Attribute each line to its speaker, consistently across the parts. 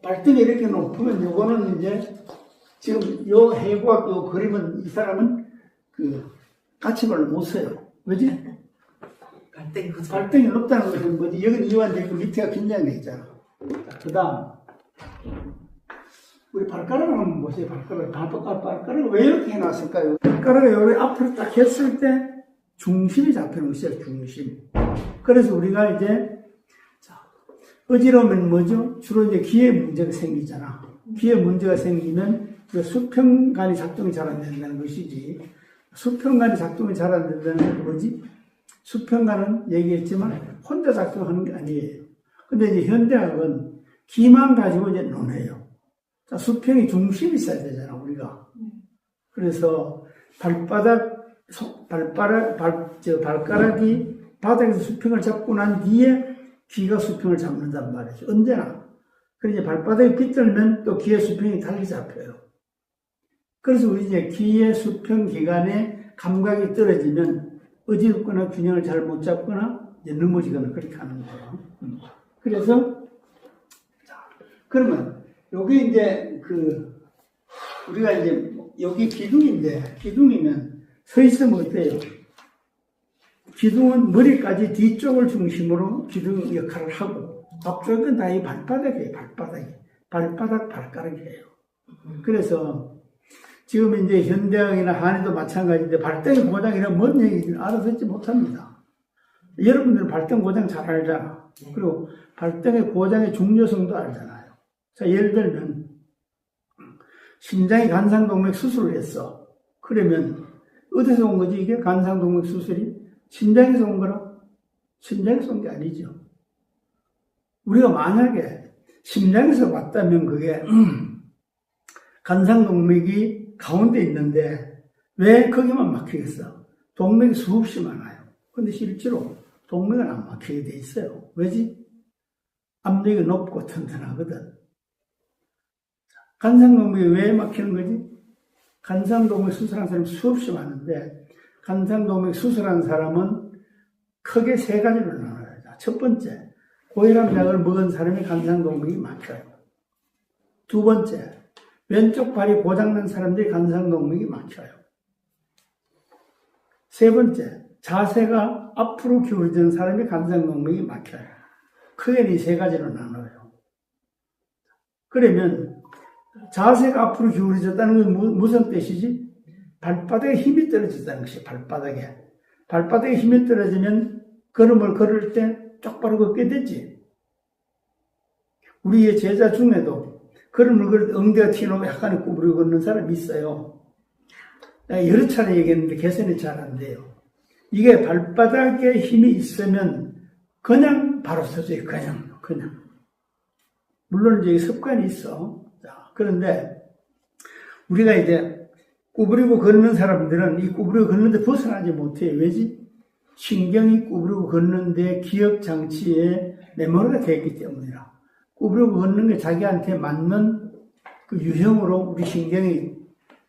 Speaker 1: 발등이 이렇게 높으면 요거는 이제 지금 요 해부학 요 그림은 이 사람은 그 까치발을 못 써요. 왜지? 발등이 높다는 것은 뭐지? 여기는 이완돼 있고 밑에가 긴장돼 있잖아. 그 다음 우리 발가락을 한번 보세요. 발가락을 왜 이렇게 해놨을까요? 발가락을 여기 앞으로 딱 했을 때 중심이 잡히는 것이에요. 중심. 그래서 우리가 이제 어지러우면 뭐죠? 주로 이제 귀에 문제가 생기잖아. 귀에 문제가 생기면 수평관이 작동이 잘 안 된다는 것이지. 수평관이 작동이 잘 안 된다는 건 뭐지? 수평관은 얘기했지만 혼자 작동하는 게 아니에요. 근데 이제 현대학은 귀만 가지고 이제 논해요. 자, 수평이 중심이 있어야 되잖아, 우리가. 그래서 발가락이 바닥에서 수평을 잡고 난 뒤에 귀가 수평을 잡는단 말이죠. 언제나. 그래서 발바닥이 빗들면 또 귀의 수평이 달리 잡혀요. 그래서 우리 이제 귀의 수평 기관에 감각이 떨어지면 어지럽거나 균형을 잘 못 잡거나 이제 넘어지거나 그렇게 하는 거예요. 그래서, 자, 그러면 여기 이제 우리가 이제 여기 기둥인데, 기둥이면 서 있으면 어때요? 기둥은 머리까지 뒤쪽을 중심으로 기둥 역할을 하고, 앞쪽은 다 이 발바닥이에요, 발가락이에요. 그래서, 지금 이제 현대학이나 한의도 마찬가지인데, 발등의 고장이란 뭔 얘기인지 알아듣지 못합니다. 여러분들은 발등 고장 잘 알잖아. 그리고 발등의 고장의 중요성도 알잖아요. 자, 예를 들면, 심장이 간상동맥 수술을 했어. 그러면, 어디서 온 거지, 이게? 간상동맥 수술이? 심장에서 온 거라? 심장에서 온 게 아니죠. 우리가 만약에 심장에서 왔다면 그게 간상동맥이 가운데 있는데 왜 거기만 막히겠어? 동맥이 수없이 많아요. 근데 실제로 동맥은 안 막히게 돼 있어요. 왜지? 압력이 높고 튼튼하거든. 간상동맥이 왜 막히는 거지? 간상동맥 수술한 사람이 수없이 많은데 간상동맥 수술한 사람은 크게 세 가지로 나눠요. 첫 번째, 고혈압 약을 먹은 사람이 간상동맥이 막혀요. 두 번째, 왼쪽 발이 고장난 사람들이 간상동맥이 막혀요. 세 번째, 자세가 앞으로 기울어지는 사람이 간상동맥이 막혀요. 크게 이 세 가지로 나눠요. 그러면 자세가 앞으로 기울어졌다는 건 무슨 뜻이지? 발바닥에 힘이 떨어졌다는 것이 발바닥에. 발바닥에 힘이 떨어지면 걸음을 걸을 때 똑바로 걷게 되지. 우리의 제자 중에도 걸음을 걸을 때 엉덩이가 튀어나오고 약간의 구부리고 걷는 사람이 있어요. 여러 차례 얘기했는데 개선이 잘 안 돼요. 이게 발바닥에 힘이 있으면 그냥 바로 서져요. 그냥. 물론 이제 습관이 있어. 자, 그런데 우리가 이제 구부리고 걷는 사람들은 이 구부리고 걷는데 벗어나지 못해요. 왜지? 신경이 구부리고 걷는데 기억 장치에 메모리가 되어 있기 때문이라. 구부리고 걷는 게 자기한테 맞는 그 유형으로 우리 신경이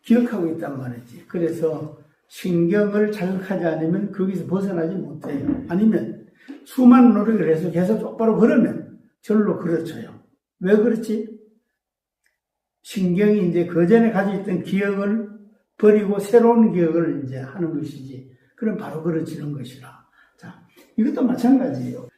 Speaker 1: 기억하고 있단 말이지. 그래서 신경을 자극하지 않으면 거기서 벗어나지 못해요. 아니면 수많은 노력을 해서 계속 똑바로 걸으면 절로 걸어져요. 왜 그렇지? 신경이 이제 그 전에 가지고 있던 기억을 버리고 새로운 기억을 이제 하는 것이지. 그럼 바로 그려지는 것이라. 자, 이것도 마찬가지예요.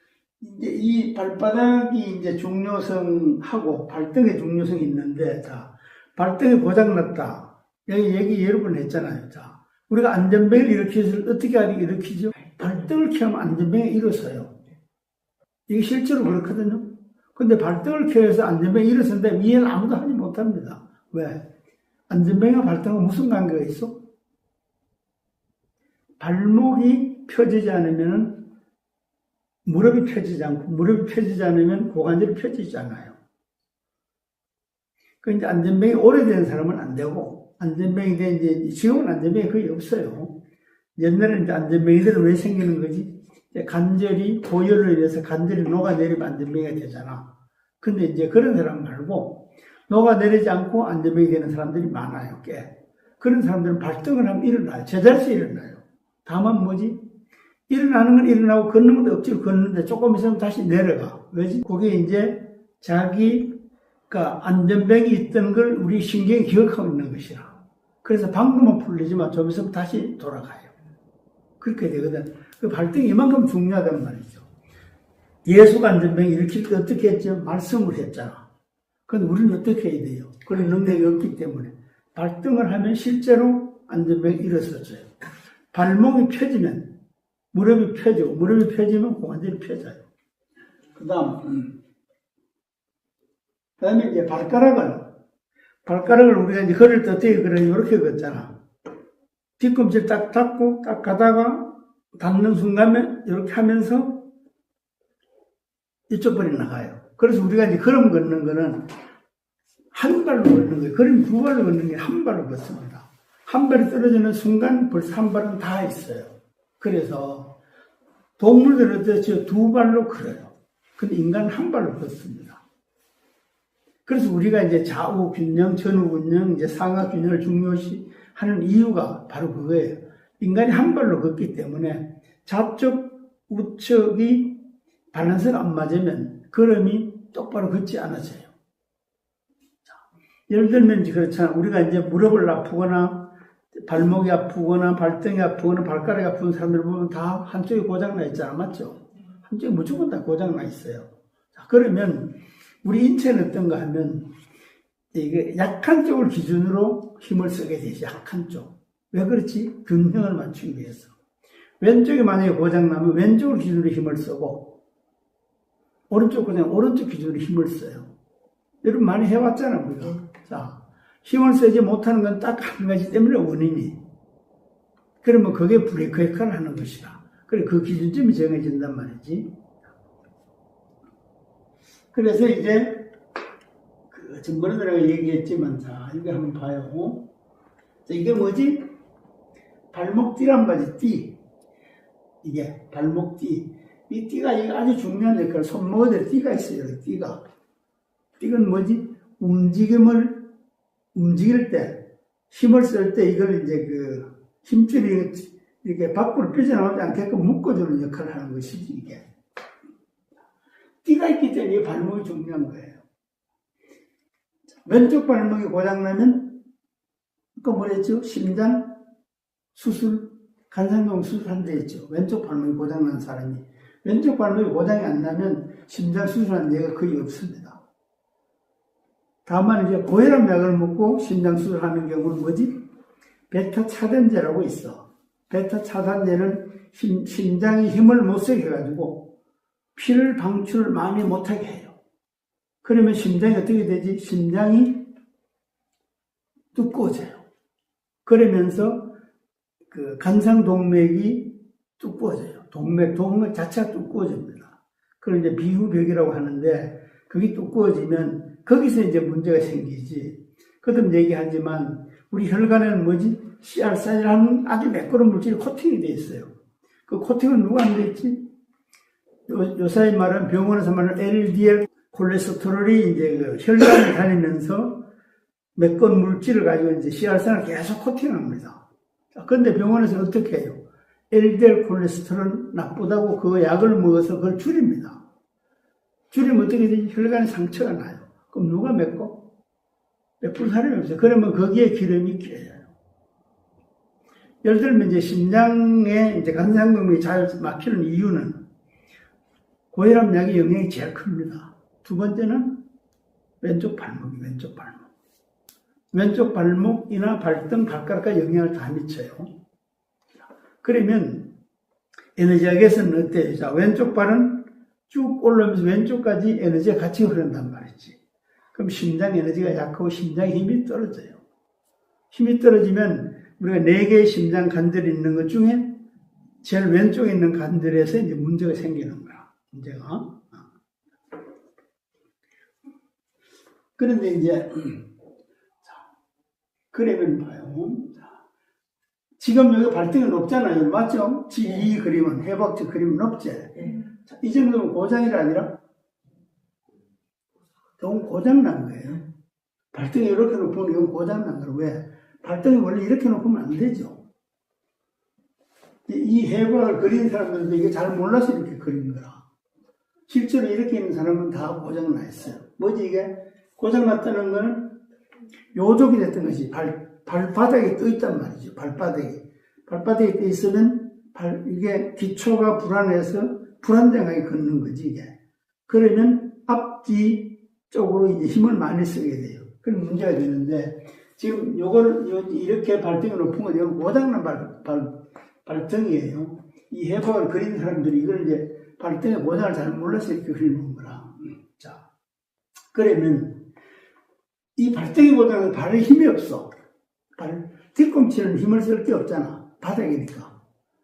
Speaker 1: 이제 이 발바닥이 이제 중요성하고 발등의 중요성이 있는데, 자, 발등이 고장났다. 얘기 여러 번 했잖아요. 자, 우리가 안전벨을 일으키서 어떻게 일으키죠? 발등을 켜면 안전벨이 일어서요. 이게 실제로 그렇거든요. 근데 발등을 켜서 안전벨이 일어선다면 이해는 아무도 하지 못합니다. 왜? 안전벨과 발등과 무슨 관계가 있어? 발목이 펴지지 않으면 무릎이 펴지지 않고 무릎이 펴지지 않으면 고관절이 펴지지 않아요. 그 이제 안전벨이 오래된 사람은 안 되고 안전벨이 이제 지금은 안전벨이 거의 없어요. 옛날에는 이제 안전벨이들은 왜 생기는 거지? 관절이 고열로 인해서 관절이 녹아내리면 안전벨이가 되잖아. 근데 이제 그런 사람 말고 녹아내리지 않고 안전벨이 되는 사람들이 많아요. 꽤. 그런 사람들은 발등을 하면 일어나요. 제자리에서 일어나요. 다만 뭐지? 일어나는 건 일어나고 걷는 건 억지로 걷는데 조금 있으면 다시 내려가. 왜지? 그게 이제 자기가 안전뱅이 있던 걸 우리 신경이 기억하고 있는 것이라. 그래서 방금은 풀리지만 좀 있으면 다시 돌아가요. 그렇게 되거든. 그 발등이 이만큼 중요하단 말이죠. 예수가 안전뱅이 일으킬 때 어떻게 했죠? 말씀을 했잖아. 그런데 우리는 어떻게 해야 돼요? 그런 능력이 없기 때문에. 발등을 하면 실제로 안전뱅이 일어섰어요. 발목이 펴지면 무릎이 펴지고, 무릎이 펴지면 완전히 펴져요. 그 다음에 이제 발가락을 우리가 이제 걸을 때 어떻게 걸어요? 이렇게 걷잖아. 뒤꿈치를 딱 닫고, 딱 가다가, 닿는 순간에 이렇게 하면서 이쪽 발이 나가요. 그래서 우리가 이제 걸음 걷는 거는 한 발로 걷는 거예요. 걸음 두 발로 걷는 게 한 발로 걷습니다. 한 발이 떨어지는 순간 벌써 한 발은 다 있어요. 그래서 동물들은 어때요? 두 발로 걸어요. 근데 인간은 한 발로 걷습니다. 그래서 우리가 이제 좌우 균형, 전후 균형, 이제 상하 균형을 중요시 하는 이유가 바로 그거예요. 인간이 한 발로 걷기 때문에 좌측, 우측이 밸런스가 안 맞으면 걸음이 똑바로 걷지 않아져요. 예를 들면 이제 그렇잖아. 우리가 이제 무릎을 아프거나 발목이 아프거나 발등이 아프거나 발가락이 아픈 사람들 보면 다 한쪽이 고장나 있잖아. 맞죠? 한쪽이 무조건 다 고장나 있어요. 자, 그러면 우리 인체는 어떤가 하면 이게 약한 쪽을 기준으로 힘을 쓰게 되지. 약한 쪽. 왜 그렇지? 균형을 맞추기 위해서. 왼쪽이 만약에 고장나면 왼쪽을 기준으로 힘을 쓰고 오른쪽 고장 오른쪽 기준으로 힘을 써요. 여러분 많이 해왔잖아 우리가. 자, 힘을 쓰지 못하는 건 딱 한 가지 때문에 원인이. 그러면 그게 브레이크 역할을 하는 것이다. 그래 그 기준점이 정해진단 말이지. 그래서 이제 그 전번에 내가 얘기했지만 자 이거 한번 봐요. 자, 이게 뭐지? 발목띠란 말이지. 띠. 이게 발목띠. 이 띠가 아주 중요한 역할. 손목에 띠가 있어요. 띠가. 띠는 뭐지? 움직일 때, 힘을 쓸 때 이걸 이제 그 힘줄이 이렇게 밖으로 삐져나오지 않게끔 묶어주는 역할을 하는 것이지, 이게. 띠가 있기 때문에 발목이 중요한 거예요. 왼쪽 발목이 고장나면, 그 뭐랬죠? 심장 수술, 간상경 수술한 데 있죠. 왼쪽 발목이 고장난 사람이. 왼쪽 발목이 고장이 안 나면 심장 수술한 데가 거의 없습니다. 다만 이제 고혈압 약을 먹고 심장 수술하는 경우는 뭐지? 베타 차단제라고 있어. 베타 차단제는 심장이 힘을 못 쓰게 해가지고 피를 방출을 많이 못하게 해요. 그러면 심장이 어떻게 되지? 심장이 두꺼워져요. 그러면서 그 간상동맥이 두꺼워져요. 동맥 자체가 두꺼워집니다. 그걸 이제 비후벽이라고 하는데 그게 두꺼워지면 거기서 이제 문제가 생기지. 거듭 얘기하지만 우리 혈관에는 뭐지? CR4라는 아주 매끄러운 물질이 코팅이 되어 있어요. 그 코팅은 누가 안 돼 있지? 요사이 말은 병원에서 말하는 LDL 콜레스테롤이 이제 그 혈관을 다니면서 매끈 물질을 가지고 이제 CR4를 계속 코팅합니다. 그런데 병원에서는 어떻게 해요? LDL 콜레스테롤은 나쁘다고 그 약을 먹어서 그걸 줄입니다. 줄이면 어떻게 되지? 혈관에 상처가 나요. 그럼 누가 맺고? 메꿀 사람이 없어요. 그러면 거기에 기름이 끼어요. 예를 들면 이제 심장에 이제 간상동맥이 잘 막히는 이유는 고혈압 약의 영향이 제일 큽니다. 두 번째는 왼쪽 발목. 왼쪽 발목이나 발등, 발가락과 영향을 다 미쳐요. 그러면 에너지학에서는 어때요? 자, 왼쪽 발은 쭉 올라오면서 왼쪽까지 에너지가 같이 흐른단 말이지. 그럼 심장 에너지가 약하고 심장의 힘이 떨어져요. 힘이 떨어지면 우리가 4개의 심장 관절이 있는 것 중에 제일 왼쪽에 있는 관절에서 이제 문제가 생기는 거야. 문제가. 그런데 이제, 그러면 봐요. 지금 여기 발등이 높잖아요. 맞죠? 이 그림은, 해박지 그림은 높지? 자, 이 정도면 고장이 아니라 너무 고장난 거예요. 발등이 이렇게 높으면 이건 고장난 거예요. 왜? 발등이 원래 이렇게 높으면 안 되죠. 이 해박을 그린 사람들도 이게 잘 몰라서 이렇게 그린 거라. 실제로 이렇게 있는 사람은 다 고장나 있어요. 뭐지 이게? 고장났다는 거는 요족이 됐던 것이 발바닥에 떠 있단 말이죠. 발바닥에 떠 있으면 이게 기초가 불안해서 불안정하게 걷는 거지, 이게. 그러면 앞뒤 쪽으로 이제 힘을 많이 쓰게 돼요. 그런 문제가 되는데, 지금 요거를 이렇게 발등이 높은 건 이건 고장난 발등이에요. 이 해박을 그리는 사람들이 이걸 이제 발등에 고장을 잘 몰라서 이렇게 그리는 거라. 자, 그러면 이 발등에 고장은 발에 힘이 없어. 뒤꿈치는 힘을 쓸 게 없잖아. 바닥이니까.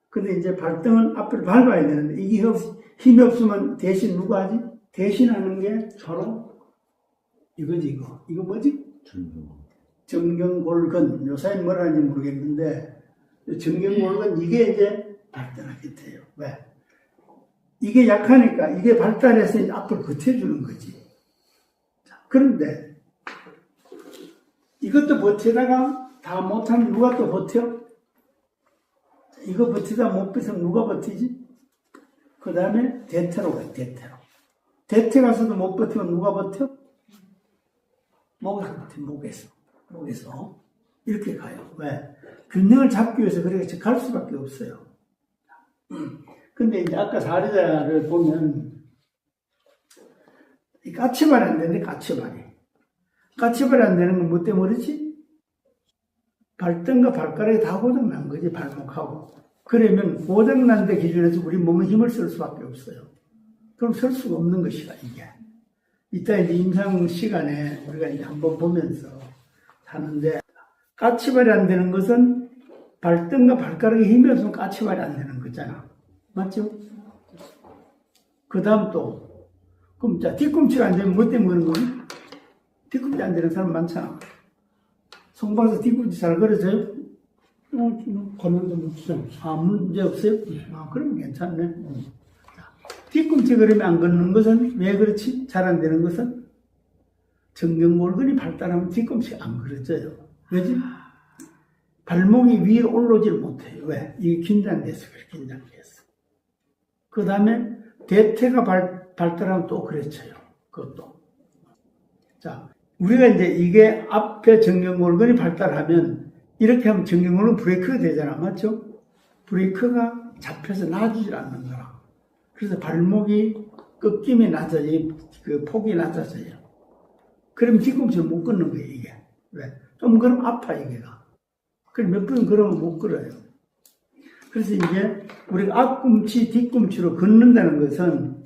Speaker 1: 근데 이제 발등은 앞을 밟아야 되는데 이게 힘이 없으면 대신 누가 하지? 대신하는 게 서로 이거지, 이거. 이거 뭐지? 정경골근. 요사이 뭐라 하는지 모르겠는데 정경골근 이게 이제 발달하게 돼요. 왜? 이게 약하니까 이게 발달해서 이제 앞을 버텨주는 거지. 자, 그런데 이것도 버티다가 다 못하면 누가 또 버텨? 이거 버티다 못 버티면 누가 버티지? 그 다음에 대퇴로 가요, 대퇴로. 대퇴 가서도 못 버티면 누가 버텨? 목에서 버텨, 목에서. 이렇게 가요. 왜? 균형을 잡기 위해서 그렇게 갈 수밖에 없어요. 근데 이제 아까 사례자를 보면, 이 까치발이 안 되는데, 까치발이 안 되는 건 뭐 때문에 그렇지? 발등과 발가락이 다 고장난 거지, 발목하고. 그러면 고장난 데 기준에서 우리 몸은 힘을 쓸 수밖에 없어요. 그럼 쓸 수가 없는 것이다, 이게. 이따 이제 임상 시간에 우리가 이제 한번 보면서 하는데, 까치발이 안 되는 것은 발등과 발가락에 힘이 없으면 까치발이 안 되는 거잖아. 맞죠? 그 다음 또, 그럼 자, 뒤꿈치가 안 되면 뭐 때문에 그런 거니? 뒤꿈치 안 되는 사람 많잖아. 송방에서 뒤꿈치 잘 걸어져요?
Speaker 2: 걷는데 문제 없어.
Speaker 1: 문제 없어요? 그러면 괜찮네. 뒤꿈치 그러면 안 걷는 것은 왜 그렇지? 잘 안 되는 것은 정경골근이 발달하면 뒤꿈치가 안 걸어져요. 왜지? 발목이 위에 올라오질 못해요. 왜? 이게 긴장돼서 그래, 긴장돼서. 그 다음에 대퇴가 발달하면 또 그래쳐요. 그것도. 자, 우리가 이제 이게 앞에 정경골근이 발달하면 이렇게 하면 정경골근 브레이크가 되잖아. 맞죠? 브레이크가 잡혀서 놔주질 않는 거라. 그래서 발목이 꺾임이 낮아져요. 그 폭이 낮아져요. 그럼 뒤꿈치를 못 걷는 거예요, 이게. 왜? 좀 그럼 아파, 이게가. 그럼 몇 번 걸으면 못 걸어요. 그래서 이제 우리가 앞꿈치, 뒤꿈치로 걷는다는 것은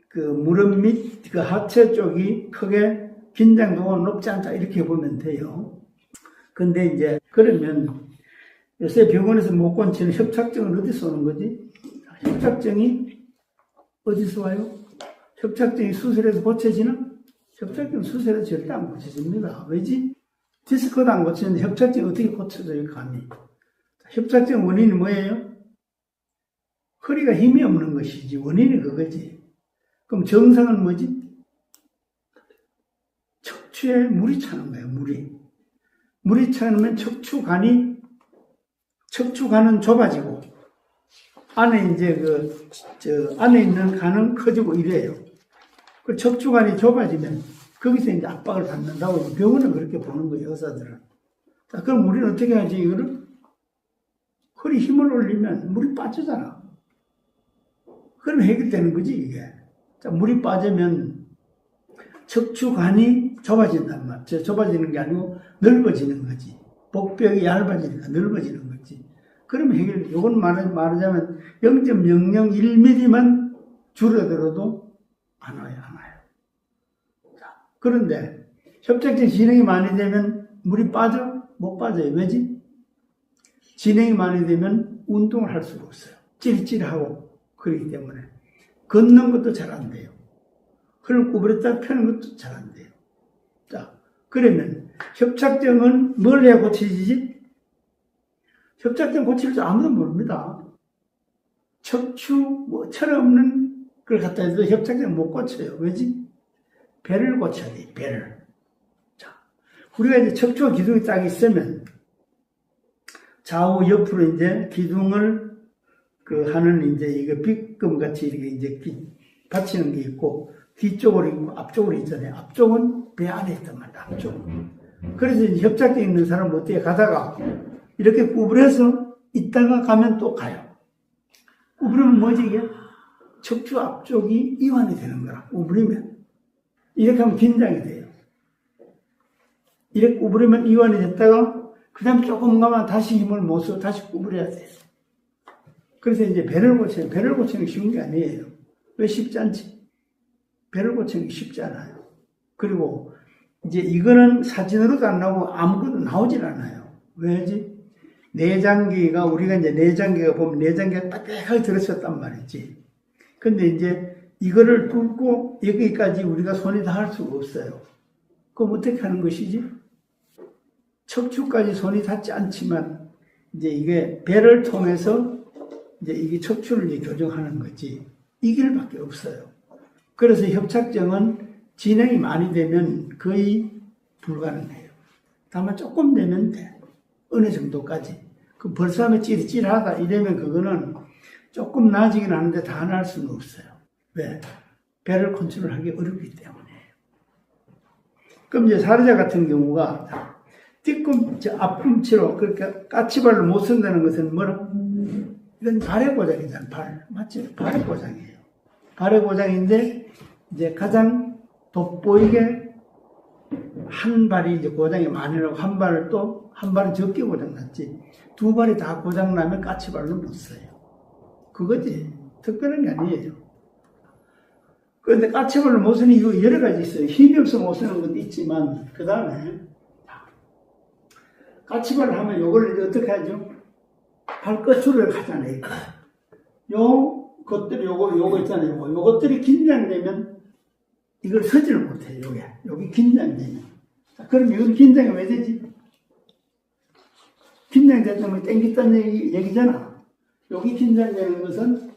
Speaker 1: 그 무릎 및 그 하체 쪽이 크게 긴장도가 높지 않다, 이렇게 보면 돼요. 근데 이제 그러면 요새 병원에서 못 고치는 협착증은 어디서 오는 거지? 협착증이 어디서 와요? 협착증이 수술해서 고쳐지나? 협착증 수술해서 절대 안 고쳐집니다. 왜지? 디스크도 안 고치는데 협착증이 어떻게 고쳐져요, 감히? 협착증 원인이 뭐예요? 허리가 힘이 없는 것이지. 원인이 그거지. 그럼 정상은 뭐지? 척추에 물이 차는 거예요, 물이 차면 척추간은 좁아지고, 안에 이제 안에 있는 간은 커지고 이래요. 그 척추간이 좁아지면 거기서 이제 압박을 받는다고 병원은 그렇게 보는 거예요, 의사들은. 자, 그럼 우리는 어떻게 하지, 이거를? 허리 힘을 올리면 물이 빠지잖아. 그럼 해결되는 거지, 이게. 자, 물이 빠지면 척추간이 좁아진단 말이야. 좁아지는 게 아니고 넓어지는 거지. 복벽이 얇아지니까 넓어지는 거지. 그럼 해결, 요건 말하자면 0.001mm만 줄어들어도 안 와요. 자, 그런데 협착증 진행이 많이 되면 물이 빠져? 못 빠져요. 왜지? 진행이 많이 되면 운동을 할 수가 없어요. 찌릿찌릿하고 그렇기 때문에. 걷는 것도 잘 안 돼요. 허리를 구부렸다 펴는 것도 잘 안 돼요. 자, 그러면 협착증은 뭘 해야 고쳐지지? 협착증 고칠 줄 아무도 모릅니다. 철 없는 걸 갖다 해도 협착증 못 고쳐요. 왜지? 배를 고쳐야 돼, 배를. 자, 우리가 이제 척추 기둥이 딱 있으면 좌우 옆으로 이제 기둥을 하는 이제 이거 빗금 같이 이렇게 이제 받치는 게 있고 뒤쪽으로 있고 앞쪽으로 있잖아요. 앞쪽은 배 안에 있단 말이야. 앞쪽은. 그래서 이제 협착증 있는 사람은 어떻게 가다가 이렇게 구부려서 있다가 가면 또 가요. 구부리면 뭐지 이게? 척추 앞쪽이 이완이 되는 거라. 구부리면. 이렇게 하면 긴장이 돼요. 이렇게 구부리면 이완이 됐다가 그 다음에 조금 가면 다시 힘을 못 써. 다시 구부려야 돼요. 그래서 이제 배를 고쳐요. 배를 고치는 게 쉬운 게 아니에요. 왜 쉽지 않지? 배를 고치는 게 쉽지 않아요. 그리고 이제 이거는 사진으로도 안 나오고 아무것도 나오질 않아요. 왜지? 내장기가, 우리가 이제 내장기가 보면 내장기가 빽빽하게 들어섰단 말이지. 근데 이제 이거를 뚫고 여기까지 우리가 손이 다 할 수가 없어요. 그럼 어떻게 하는 것이지? 척추까지 손이 닿지 않지만 이제 이게 배를 통해서 이제 이게 척추를 이제 교정하는 거지. 이 길밖에 없어요. 그래서 협착증은 진행이 많이 되면 거의 불가능해요. 다만 조금 되면 돼. 어느 정도까지. 그 벌써 하면 찌릿찌릿하다 이러면 그거는 조금 나아지긴 하는데 다 나을 수는 없어요. 왜? 배를 컨트롤하기 어렵기 때문에. 그럼 이제 사례자 같은 경우가 앞꿈치로 그렇게 까치발로 못 쓴다는 것은 뭐라? 이건 발의 고장이잖아. 발. 맞지? 발의 고장이에요. 발의 고장인데 이제 가장 돋보이게 한 발이 이제 고장이 많이 나고 한 발은 적게 고장났지. 두 발이 다 고장나면 까치발로 못 써요. 그거지. 특별한 게 아니에요. 그런데 까치발로 못 쓰는 이유 여러 가지 있어요. 힘이 없어 못 쓰는 것도 있지만, 그 다음에, 까치발을 하면 요걸 어떻게 하죠? 발끝으로 가잖아요. 요거 있잖아요. 요것들이 긴장되면 이걸 서지를 못해요. 여기 긴장되면. 그럼 이건 긴장이 왜 되지? 긴장됐다면 땡겼다는 얘기잖아. 여기 긴장되는 것은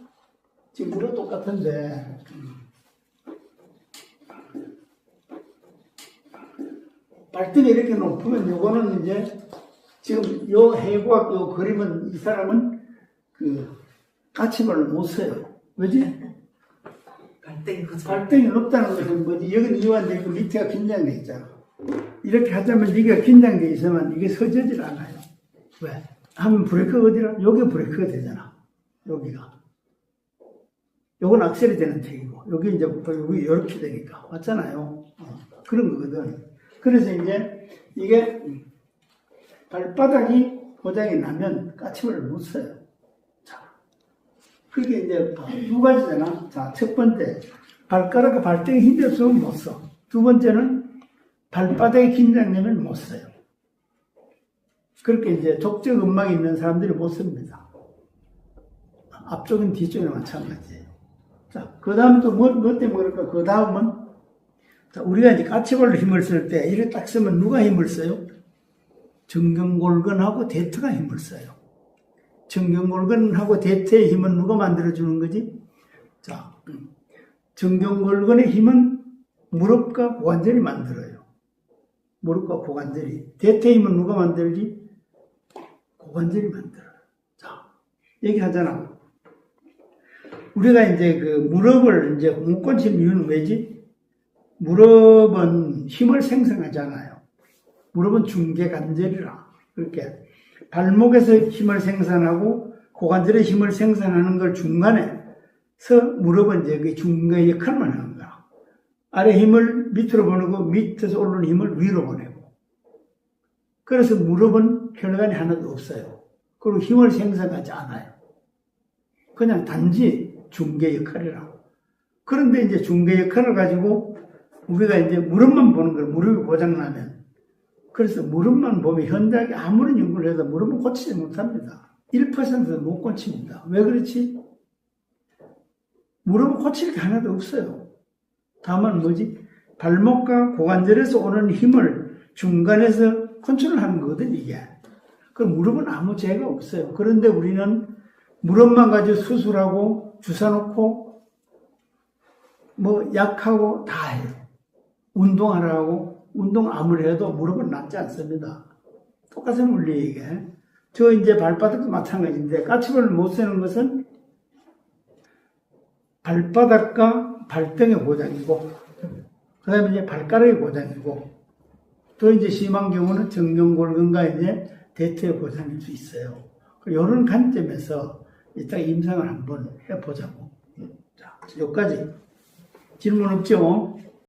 Speaker 1: 지금 물어 똑같은데, 발등이 이렇게 높으면 요거는 이제 지금 요 해부학 요 그림은 이 사람은 그 까치발을 못 써요. 왜지? 발등이 높다는 것은 뭐지? 여기는 이완되어 있고 밑에가 긴장되어 있잖아. 이렇게 하자면 이게 긴장되어 있으면 이게 서지질 않아요. 왜? 하면 브레이크가 어디라? 여기 브레이크가 되잖아. 여기가. 요건 악셀이 되는 택이고, 여기 이제 여기 이렇게 되니까. 맞잖아요. 그런 거거든. 그래서 이제 이게 발바닥이 고장이 나면 까치발을 못 써요. 자, 그게 이제 두 가지잖아. 자, 첫 번째, 발가락과 발등에 힘이 없으면 못 써. 두 번째는 발바닥에 긴장되면 못 써요. 그렇게 이제 족적 음막이 있는 사람들이 못 씁니다. 앞쪽은 뒤쪽이나 마찬가지예요. 자, 그 다음에 또 뭐 때문에 그럴까? 그 다음은, 자, 우리가 이제 까치발로 힘을 쓸 때, 이렇게 딱 쓰면 누가 힘을 써요? 정경골근하고 대퇴가 힘을 써요. 정경골근하고 대퇴의 힘은 누가 만들어주는 거지? 자, 정경골근의 힘은 무릎과 고관절이 만들어요. 무릎과 고관절이. 대퇴의 힘은 누가 만들지? 고관절이 만들어요. 자, 얘기하잖아. 우리가 이제 그 무릎을 이제 묶어 치는 이유는 왜지? 무릎은 힘을 생성하잖아요. 무릎은 중개관절이라. 그렇게 발목에서 힘을 생산하고 고관절의 힘을 생산하는 걸 중간에서 무릎은 이제 그 중개 역할만 하는 거야. 아래 힘을 밑으로 보내고 밑에서 오르는 힘을 위로 보내고. 그래서 무릎은 혈관이 하나도 없어요. 그리고 힘을 생산하지 않아요. 그냥 단지 중개 역할이라. 그런데 이제 중개 역할을 가지고 우리가 이제 무릎만 보는 걸 무릎이 고장나면 그래서 무릎만 보면 현대학이 아무리 연구를 해도 무릎은 고치지 못합니다. 1%도 못 고칩니다. 왜 그렇지? 무릎은 고칠 게 하나도 없어요. 다만 뭐지? 발목과 고관절에서 오는 힘을 중간에서 컨트롤하는 거거든 이게. 그럼 무릎은 아무 죄가 없어요. 그런데 우리는 무릎만 가지고 수술하고 주사 놓고 뭐 약하고 다 해요. 운동하라고 운동 아무리 해도 무릎은 낫지 않습니다. 똑같은 원리 이게. 저 이제 발바닥도 마찬가지인데 까치발을 못 쓰는 것은 발바닥과 발등의 고장이고, 그 다음에 이제 발가락의 고장이고, 또 이제 심한 경우는 정경골근과 이제 대퇴의 고장일 수 있어요. 이런 관점에서 이따 임상을 한번 해보자고. 자, 여기까지. 질문 없죠?